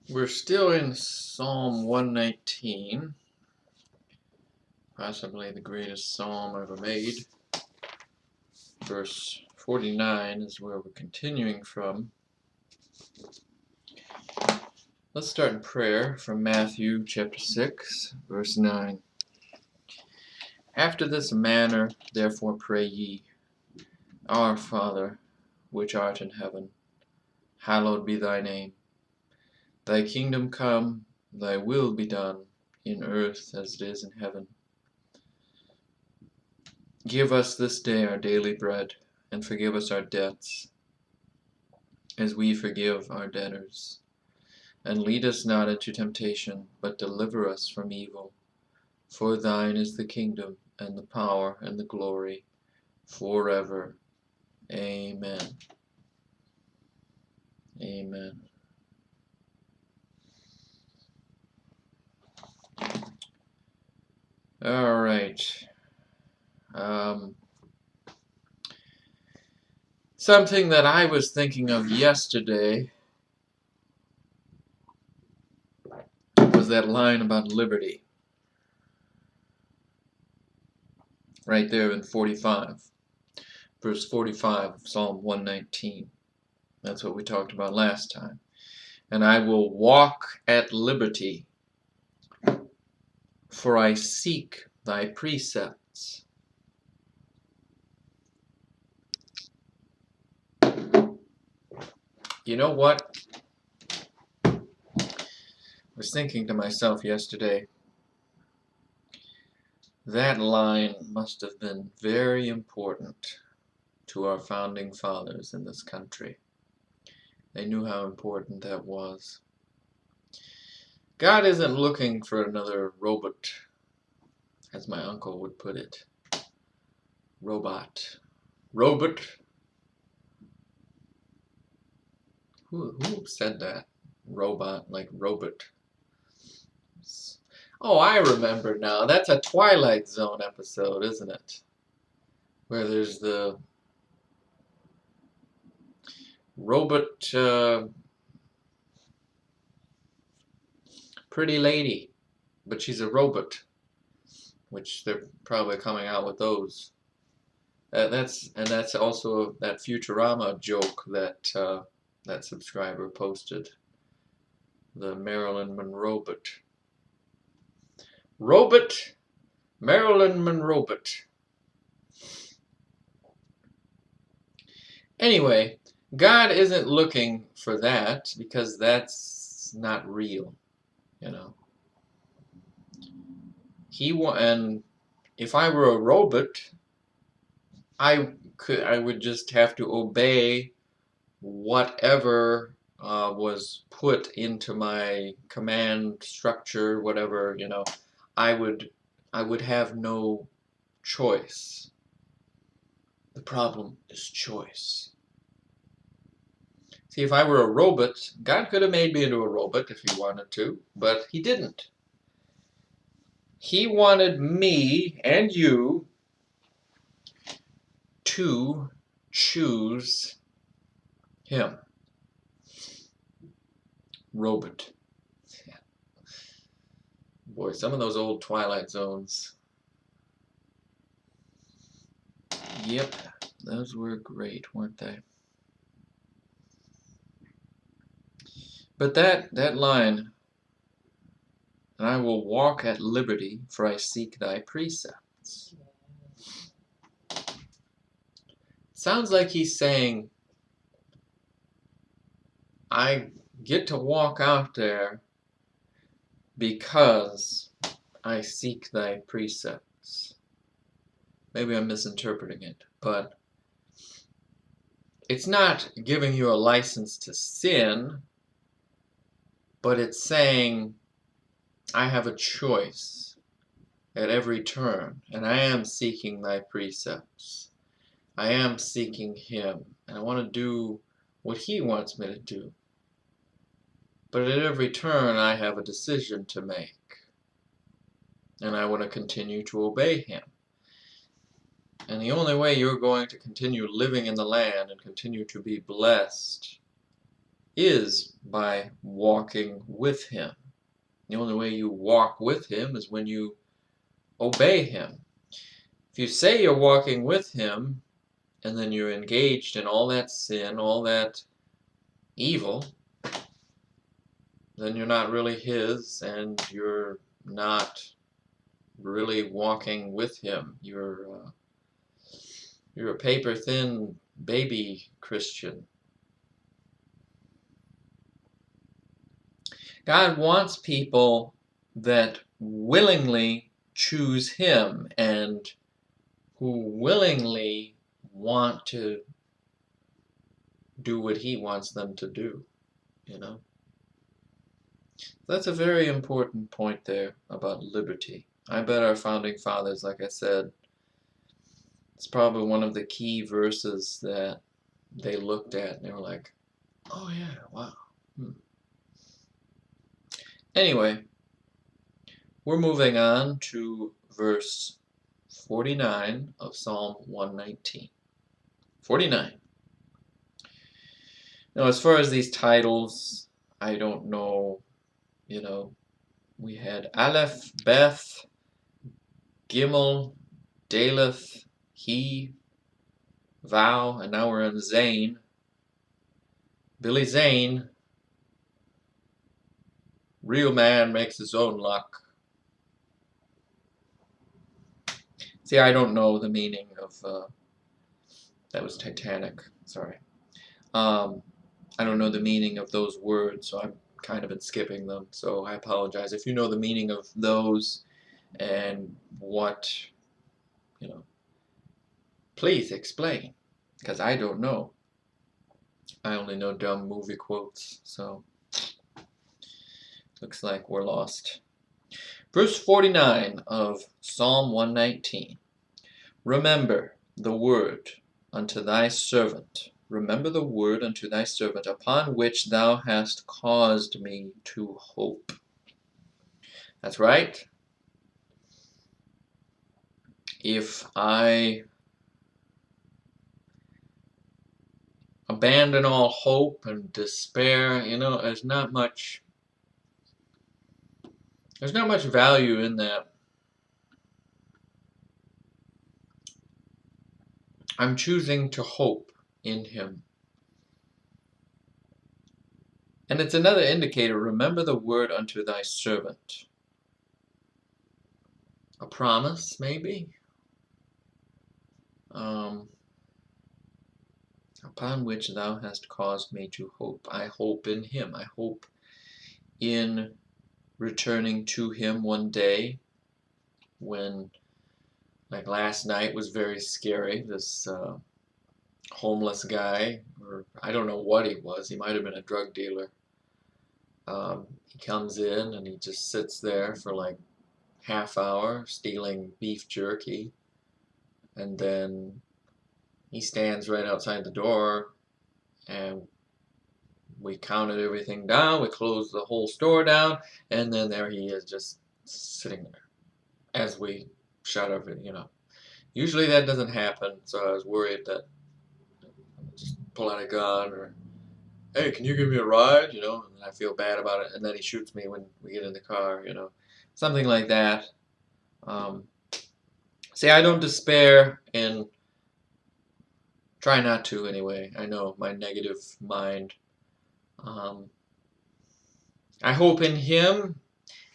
We're still in Psalm 119, possibly the greatest psalm ever made. Verse 49 is where we're continuing from. Let's start in prayer from Matthew chapter 6, verse 9. After this manner, therefore, pray ye, Our Father, which art in heaven, hallowed be thy name. Thy kingdom come, thy will be done, in earth as it is in heaven. Give us this day our daily bread, and forgive us our debts, as we forgive our debtors. And lead us not into temptation, but deliver us from evil. For thine is the kingdom, and the power, and the glory, forever. Amen. Amen. All right. Something that I was thinking of yesterday was that line about liberty. Right there in 45. Verse 45 of Psalm 119. That's what we talked about last time. And I will walk at liberty, for I seek thy precepts. You know what? I was thinking to myself yesterday, that line must have been very important to our founding fathers in this country. They knew how important that was. God isn't looking for another robot, as my uncle would put it. Robot. Robot. Who said that? Robot, like robot. Oh, I remember now. That's a Twilight Zone episode, isn't it? Where there's the robot pretty lady, but she's a robot, which they're probably coming out with those. That's also that Futurama joke that that subscriber posted. The Marilyn Monroe robot, Marilyn Monroe. Anyway, God isn't looking for that because that's not real, you know. And if I were a robot, I would just have to obey whatever was put into my command structure, whatever, you know. I would have no choice. The problem is choice. See, if I were a robot, God could have made me into a robot if he wanted to, but he didn't. He wanted me and you to choose him. Robot. Boy, some of those old Twilight Zones. Yep, those were great, weren't they? But that line, and I will walk at liberty, for I seek thy precepts. Sounds like he's saying, I get to walk out there because I seek thy precepts. Maybe I'm misinterpreting it, but it's not giving you a license to sin, but it's saying, I have a choice at every turn, and I am seeking thy precepts. I am seeking him, and I want to do what he wants me to do. But at every turn, I have a decision to make, and I want to continue to obey him. And the only way you're going to continue living in the land and continue to be blessed is by walking with Him. The only way you walk with Him is when you obey Him. If you say you're walking with Him, and then you're engaged in all that sin, all that evil, then you're not really His, and you're not really walking with Him. You're a paper-thin baby Christian. God wants people that willingly choose Him and who willingly want to do what He wants them to do, you know. That's a very important point there about liberty. I bet our founding fathers, like I said, it's probably one of the key verses that they looked at and they were like, oh yeah, wow. Anyway, we're moving on to verse 49 of Psalm 119. 49. Now, as far as these titles, I don't know, we had Aleph, Beth, Gimel, Daleth, He, Vow, and now we're on Zane. Billy Zane, real man makes his own luck. See, I don't know the meaning of, that was Titanic, sorry. I don't know the meaning of those words, so I'm kind of been skipping them, so I apologize. If you know the meaning of those and what, please explain, because I don't know. I only know dumb movie quotes, so looks like we're lost. Verse 49 of Psalm 119. Remember the word unto thy servant. Remember the word unto thy servant, upon which thou hast caused me to hope. That's right. If I abandon all hope and despair, there's not much value in that. I'm choosing to hope in Him. And it's another indicator. Remember the word unto thy servant. A promise, maybe? Upon which thou hast caused me to hope. I hope in Him. I hope in returning to Him one day when, like last night was very scary. This homeless guy, or I don't know what he was. He might have been a drug dealer. He comes in and he just sits there for like half hour stealing beef jerky, and then he stands right outside the door, and we counted everything down, we closed the whole store down, and then there he is just sitting there as we shut everything, Usually that doesn't happen, so I was worried that I'd just pull out a gun or, hey, can you give me a ride, and I feel bad about it, and then he shoots me when we get in the car, something like that. See, I don't despair, and try not to anyway. I know my negative mind. I hope in Him,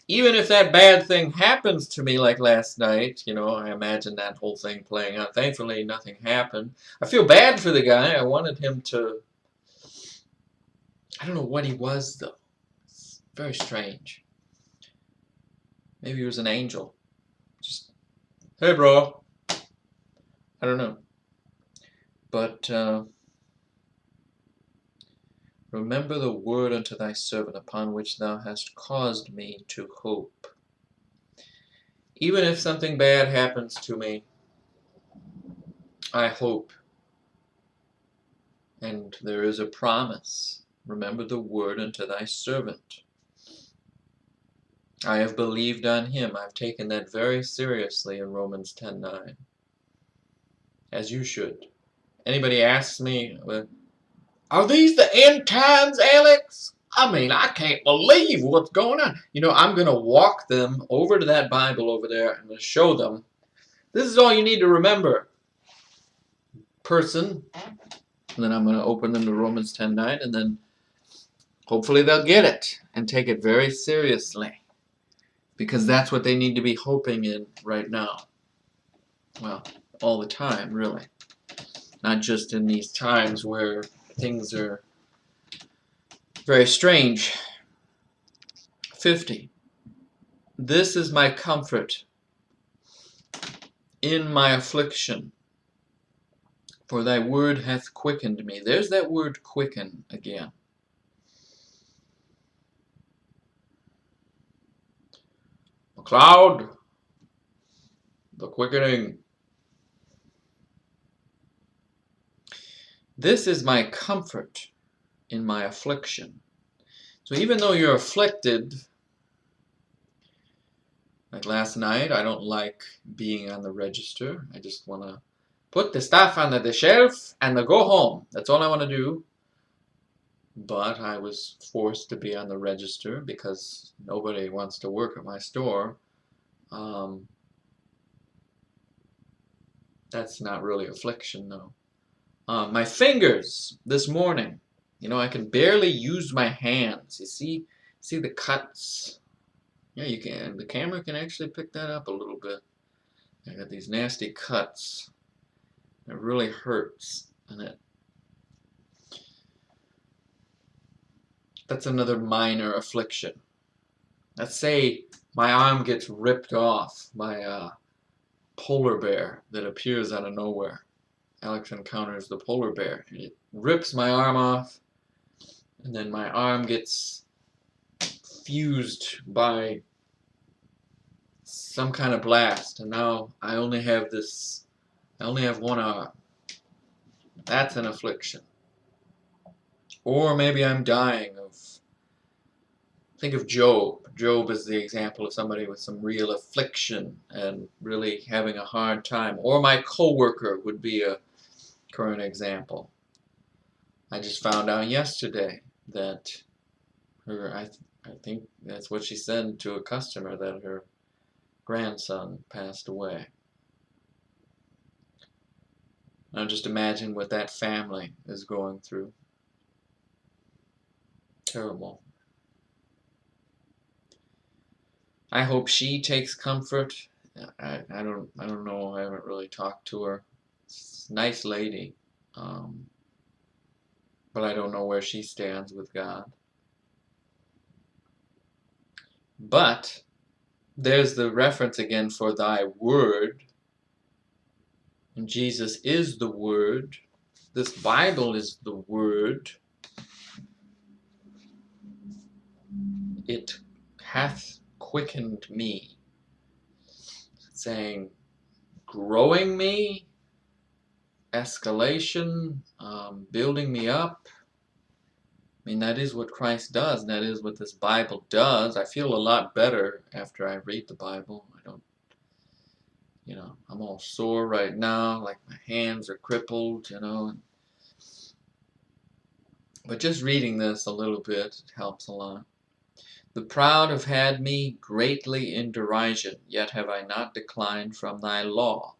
even if that bad thing happens to me like last night, I imagine that whole thing playing out. Thankfully, nothing happened. I feel bad for the guy. I wanted him to, I don't know what he was, though. It's very strange. Maybe he was an angel. Just, hey, bro. I don't know. But remember the word unto thy servant, upon which thou hast caused me to hope. Even if something bad happens to me, I hope. And there is a promise. Remember the word unto thy servant. I have believed on Him. I've taken that very seriously in Romans 10:9. As you should. Anybody asks me, Are these the end times, Alex? I mean, I can't believe what's going on. You know, I'm going to walk them over to that Bible over there. I'm going to show them. This is all you need to remember, person. And then I'm going to open them to Romans 10:9, and then hopefully they'll get it and take it very seriously, because that's what they need to be hoping in right now. Well, all the time, really. Not just in these times where things are very strange. 50. This is my comfort in my affliction, for thy word hath quickened me. There's that word quicken again. McLeod, the quickening. This is my comfort in my affliction. So even though you're afflicted, like last night, I don't like being on the register. I just want to put the stuff on the shelf and then go home. That's all I want to do. But I was forced to be on the register because nobody wants to work at my store. That's not really affliction, though. My fingers this morning, you know, I can barely use my hands. You see the cuts? Yeah, you can. The camera can actually pick that up a little bit. I got these nasty cuts. It really hurts, and that's another minor affliction. Let's say my arm gets ripped off by a polar bear that appears out of nowhere. Alex encounters the polar bear. It rips my arm off, and then my arm gets fused by some kind of blast, and now I only have one arm. That's an affliction. Or maybe I'm dying of, think of Job. Job is the example of somebody with some real affliction and really having a hard time. Or my coworker would be a current example. I just found out yesterday that I think that's what she said to a customer, that her grandson passed away. Now just imagine what that family is going through. Terrible. I hope she takes comfort. I don't know. I haven't really talked to her. She's a nice lady, but I don't know where she stands with God. But there's the reference again for thy word. And Jesus is the word. This Bible is the word. It hath quickened me. It's saying growing me, escalation, building me up. I mean, that is what Christ does, and that is what this Bible does. I feel a lot better after I read the Bible. I don't, I'm all sore right now, like my hands are crippled, But just reading this a little bit helps a lot. The proud have had me greatly in derision, yet have I not declined from thy law.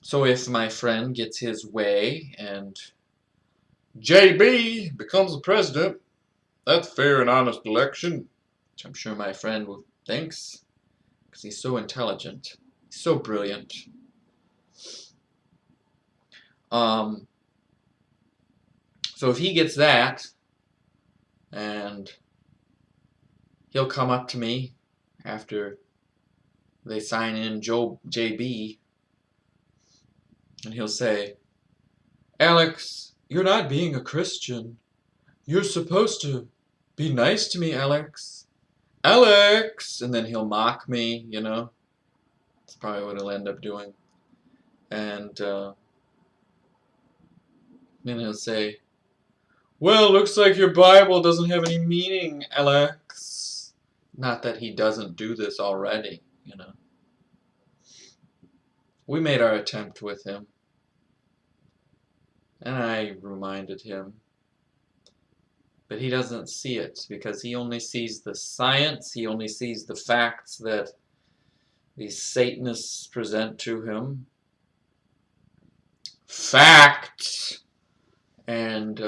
So if my friend gets his way and JB becomes the president, that's fair and honest election, which I'm sure my friend thinks, because he's so intelligent, he's so brilliant. So if he gets that, and he'll come up to me after they sign in JB, and he'll say, Alex, you're not being a Christian. You're supposed to be nice to me, Alex. Alex! And then he'll mock me, That's probably what he'll end up doing. And then he'll say, well, looks like your Bible doesn't have any meaning, Alex. Not that he doesn't do this already, We made our attempt with him. And I reminded him. But he doesn't see it because he only sees the science, he only sees the facts that these Satanists present to him. Facts! And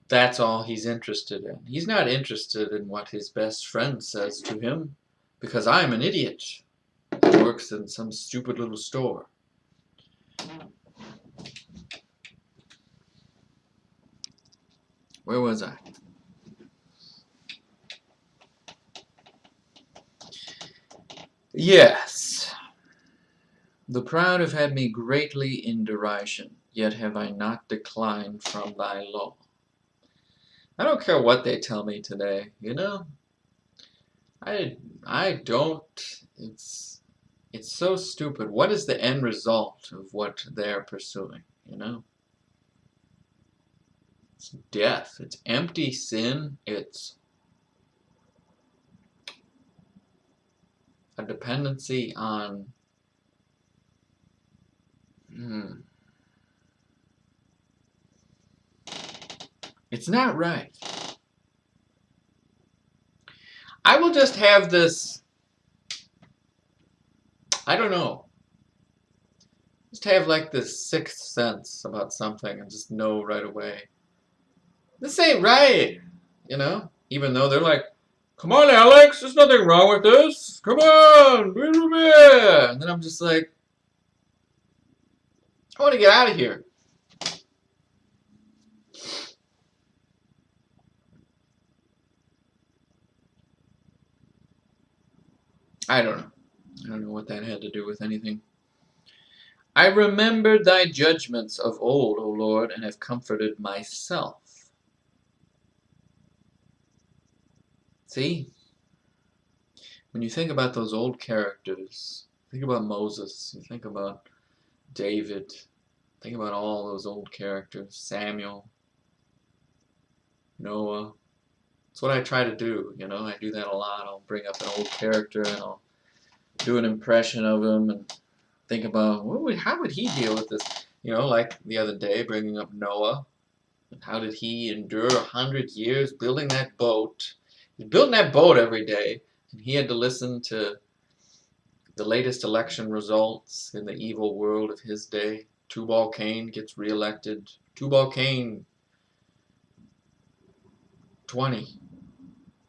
that's all he's interested in. He's not interested in what his best friend says to him because I'm an idiot who works in some stupid little store. Where was I? Yes. The proud have had me greatly in derision, yet have I not declined from thy law. I don't care what they tell me today, you know? I don't. It's so stupid. What is the end result of what they're pursuing, you know? It's death. It's empty sin. It's a dependency on it's not right. I will just have this, I don't know, just have like this sixth sense about something and just know right away. This ain't right, you know? Even though they're like, come on, Alex, there's nothing wrong with this. Come on. And then I'm just like, I want to get out of here. I don't know. I don't know what that had to do with anything. I remembered thy judgments of old, O Lord, and have comforted myself. See? When you think about those old characters, think about Moses, you think about David, think about all those old characters, Samuel, Noah. That's what I try to do, you know, I do that a lot. I'll bring up an old character and I'll do an impression of him and think about how would he deal with this, you know, like the other day bringing up Noah. How did he endure 100 years building that boat? He's building that boat every day, and he had to listen to the latest election results in the evil world of his day. Tubal Cain gets reelected. Tubal Cain 20.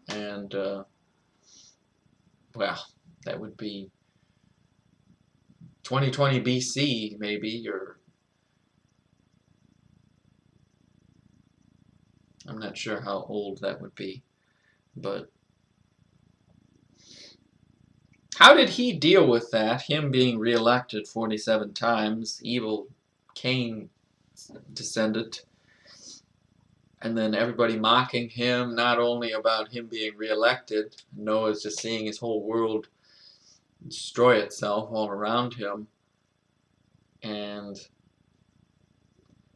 And, well, that would be 2020 BC, maybe, or I'm not sure how old that would be. But how did he deal with that? Him being reelected 47 times, evil Cain descendant, and then everybody mocking him, not only about him being reelected, Noah's just seeing his whole world destroy itself all around him. And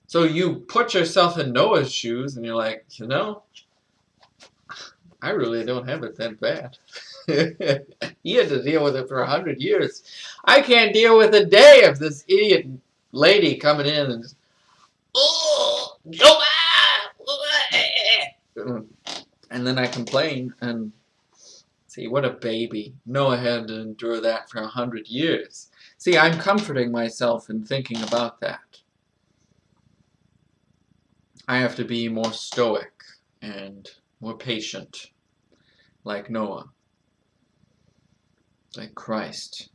so you put yourself in Noah's shoes and you're like, you know, I really don't have it that bad. He had to deal with it for 100 years. I can't deal with a day of this idiot lady coming in and just, oh, and then I complain and see what a baby. Noah had to endure that for 100 years. See, I'm comforting myself in thinking about that. I have to be more stoic and more patient, like Noah, like Christ.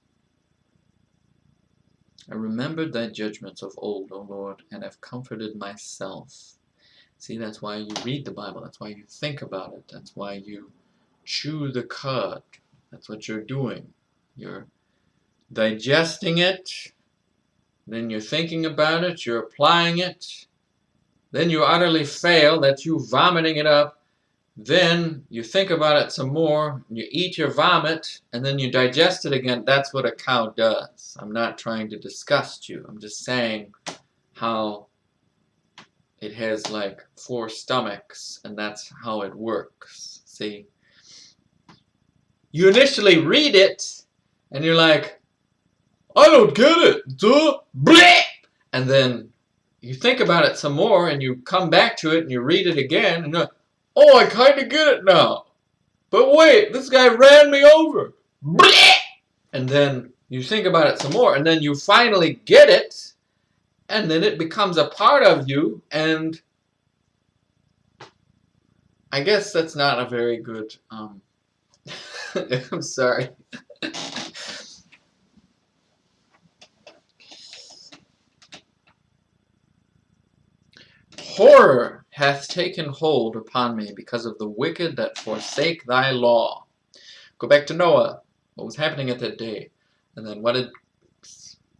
I remembered thy judgments of old, O Lord, and have comforted myself. See, that's why you read the Bible. That's why you think about it. That's why you chew the cud. That's what you're doing. You're digesting it, then you're thinking about it, you're applying it, then you utterly fail, that's you vomiting it up, then you think about it some more, you eat your vomit, and then you digest it again. That's what a cow does. I'm not trying to disgust you. I'm just saying how it has like 4 stomachs, and that's how it works. See? You initially read it, and you're like, I don't get it, duh, bleh! And then you think about it some more, and you come back to it, and you read it again, and you're like, oh, I kind of get it now. But wait, this guy ran me over. And then you think about it some more, and then you finally get it, and then it becomes a part of you, and I guess that's not a very good, I'm sorry. Horror hath taken hold upon me because of the wicked that forsake thy law. Go back to Noah. What was happening at that day? And then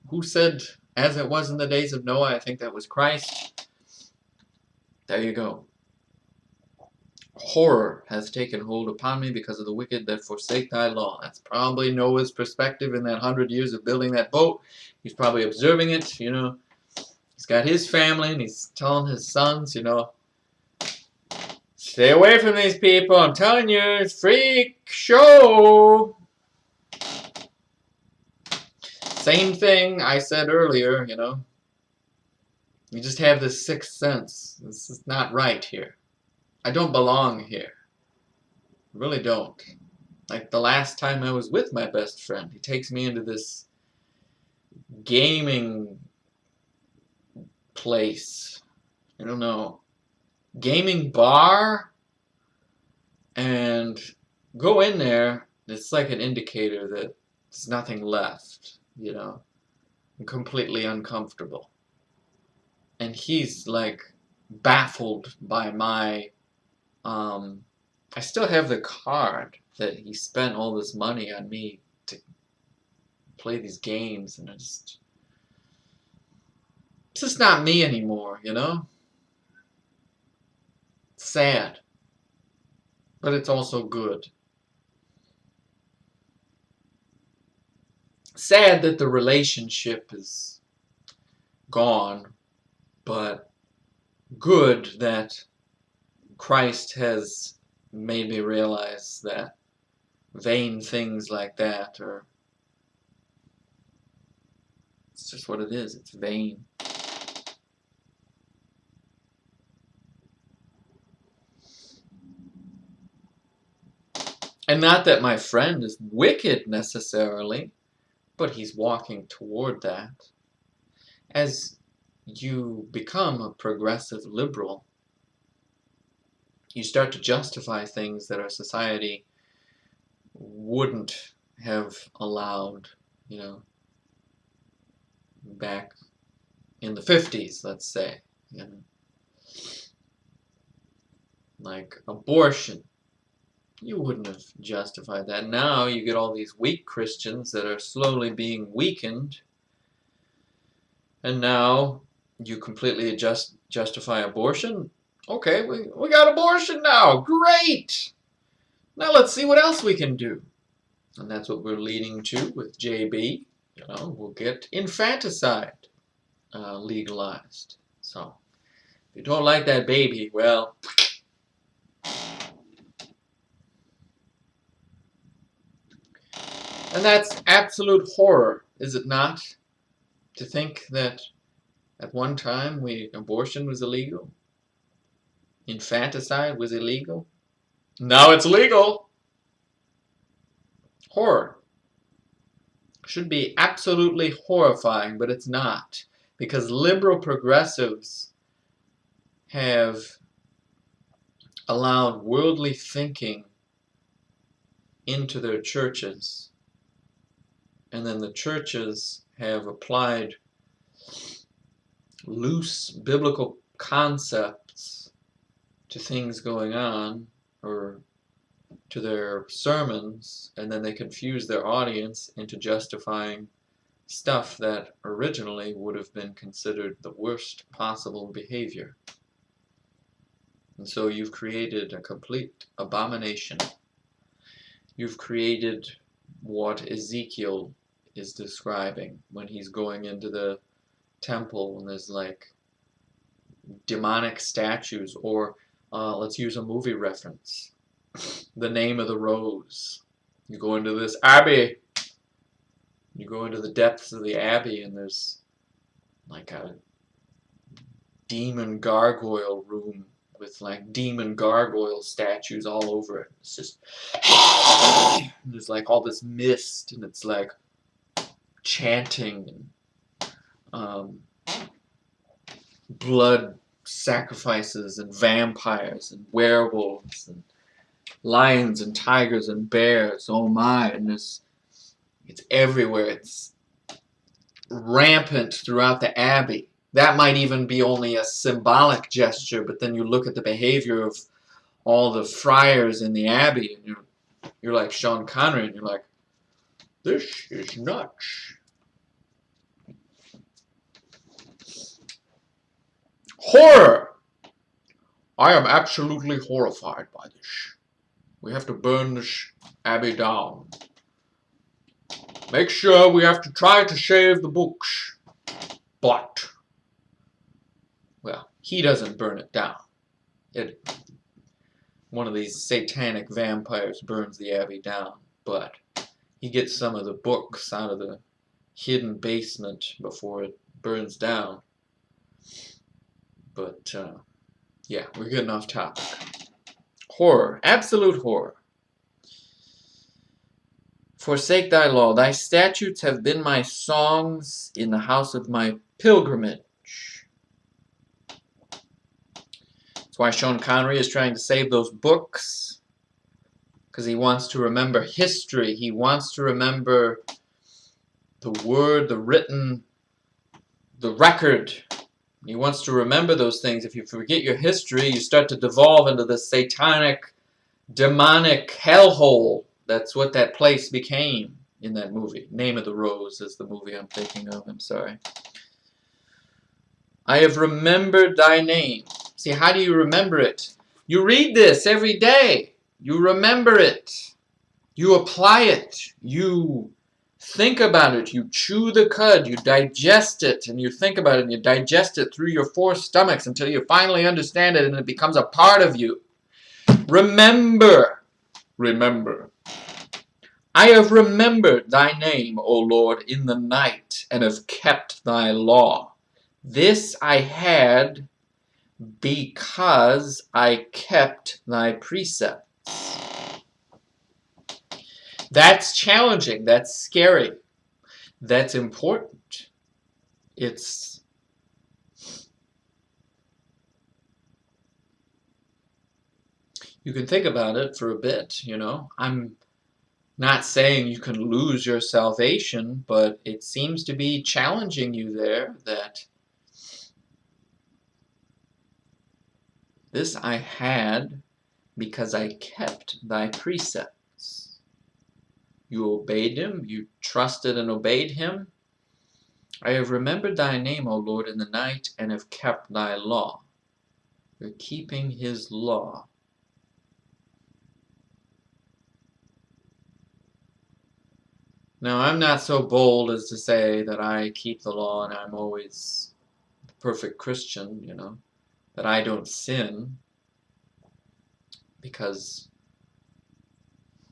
who said, as it was in the days of Noah? I think that was Christ. There you go. Horror has taken hold upon me because of the wicked that forsake thy law. That's probably Noah's perspective in that 100 years of building that boat. He's probably observing it, you know. He's got his family, and he's telling his sons, you know, stay away from these people. I'm telling you, it's freak show. Same thing I said earlier, you know. You just have this sixth sense. This is not right here. I don't belong here. I really don't. Like the last time I was with my best friend, he takes me into this gaming place. I don't know. Gaming bar. And go in there. It's like an indicator that there's nothing left, you know. I'm completely uncomfortable. And he's like baffled by my I still have the card that he spent all this money on me to play these games, and it's just not me anymore, you know? It's sad. But it's also good. Sad that the relationship is gone, but good that Christ has made me realize that vain things like that are, it's just what it is. It's vain. And not that my friend is wicked necessarily, but he's walking toward that. As you become a progressive liberal, you start to justify things that our society wouldn't have allowed, you know, back in the 50s, let's say, you know, like abortion. You wouldn't have justified that. Now you get all these weak Christians that are slowly being weakened, and now you completely justify abortion. Okay, we got abortion now. Great! Now let's see what else we can do. And that's what we're leading to with JB. You know, we'll get infanticide legalized. So, if you don't like that baby, well, and that's absolute horror, is it not? To think that at one time abortion was illegal, infanticide was illegal. Now it's legal. Horror. Should be absolutely horrifying, but it's not. Because liberal progressives have allowed worldly thinking into their churches. And then the churches have applied loose biblical concepts to things going on, or to their sermons, and then they confuse their audience into justifying stuff that originally would have been considered the worst possible behavior. And so you've created a complete abomination. You've created what Ezekiel is describing when he's going into the temple and there's like demonic statues, or let's use a movie reference. The Name of the Rose. You go into this abbey. You go into the depths of the abbey, and there's like a demon gargoyle room with like demon gargoyle statues all over it. It's just there's like all this mist, and it's like chanting and blood sacrifices and vampires and werewolves and lions and tigers and bears. Oh my! And it's everywhere. It's rampant throughout the abbey. That might even be only a symbolic gesture, but then you look at the behavior of all the friars in the abbey, and you're like Sean Connery, and you're like, this is nuts. Horror! I am absolutely horrified by this. We have to burn this abbey down. Make sure we have to try to save the books. But, well, he doesn't burn it down. One of these satanic vampires burns the abbey down, but he gets some of the books out of the hidden basement before it burns down. But, yeah, we're getting off topic. Horror, absolute horror. Forsake thy law. Thy statutes have been my songs in the house of my pilgrimage. That's why Sean Connery is trying to save those books, because he wants to remember history. He wants to remember the word, the written, the record. He wants to remember those things. If you forget your history, you start to devolve into the satanic, demonic hellhole. That's what that place became in that movie. Name of the Rose is the movie I'm thinking of. I'm sorry. I have remembered thy name. See, how do you remember it? You read this every day. You remember it. You apply it. You think about it. You chew the cud. You digest it. And you think about it. And you digest it through your 4 stomachs until you finally understand it and it becomes a part of you. Remember. Remember. I have remembered thy name, O Lord, in the night, and have kept thy law. This I had because I kept thy precepts. That's challenging. That's scary. That's important. It's you can think about it for a bit, you know. I'm not saying you can lose your salvation, but it seems to be challenging you there that this I had because I kept thy precepts. You obeyed him, you trusted and obeyed him. I have remembered thy name, O Lord, in the night, and have kept thy law. You're keeping his law. Now, I'm not so bold as to say that I keep the law and I'm always the perfect Christian, you know, that I don't sin, because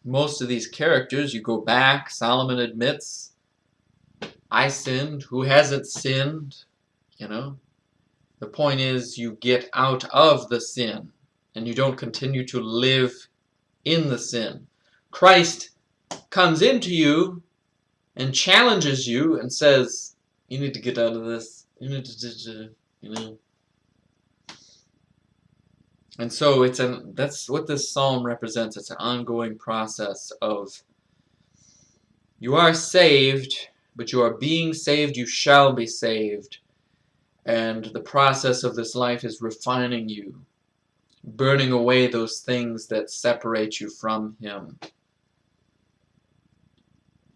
most of these characters, you go back, Solomon admits, I sinned, who hasn't sinned, you know. The point is you get out of the sin and you don't continue to live in the sin. Christ comes into you and challenges you and says, you need to get out of this. You need to, you know. And so that's what this psalm represents. It's an ongoing process of you are saved, but you are being saved, you shall be saved. And the process of this life is refining you, burning away those things that separate you from him.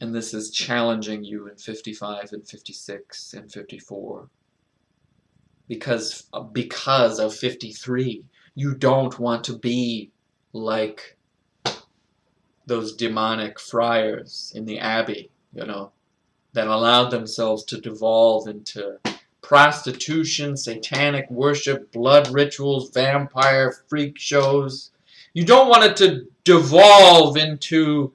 And this is challenging you in 55 and 56 and 54. Because of 53. You don't want to be like those demonic friars in the abbey, you know, that allowed themselves to devolve into prostitution, satanic worship, blood rituals, vampire freak shows. You don't want it to devolve into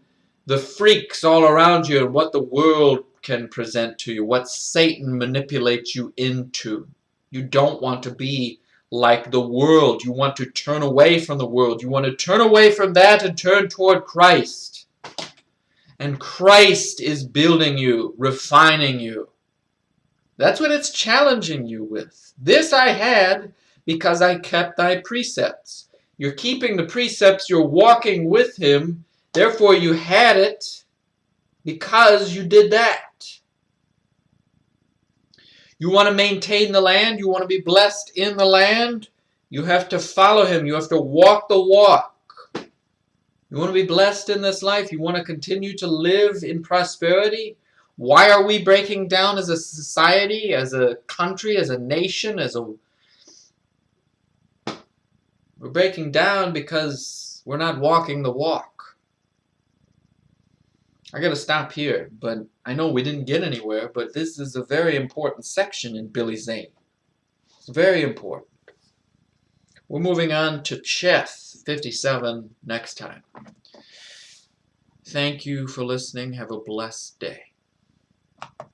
the freaks all around you and what the world can present to you, what Satan manipulates you into. You don't want to be like the world. You want to turn away from the world. You want to turn away from that and turn toward Christ. And Christ is building you, refining you. That's what it's challenging you with. This I had because I kept thy precepts. You're keeping the precepts, you're walking with him, therefore you had it because you did that. You want to maintain the land, you want to be blessed in the land, you have to follow him, you have to walk the walk. You want to be blessed in this life, you want to continue to live in prosperity. Why are we breaking down as a society, as a country, as a nation, We're breaking down because we're not walking the walk. I gotta stop here, but I know we didn't get anywhere, but this is a very important section in Billy Zane. It's very important. We're moving on to Chef 57 next time. Thank you for listening. Have a blessed day.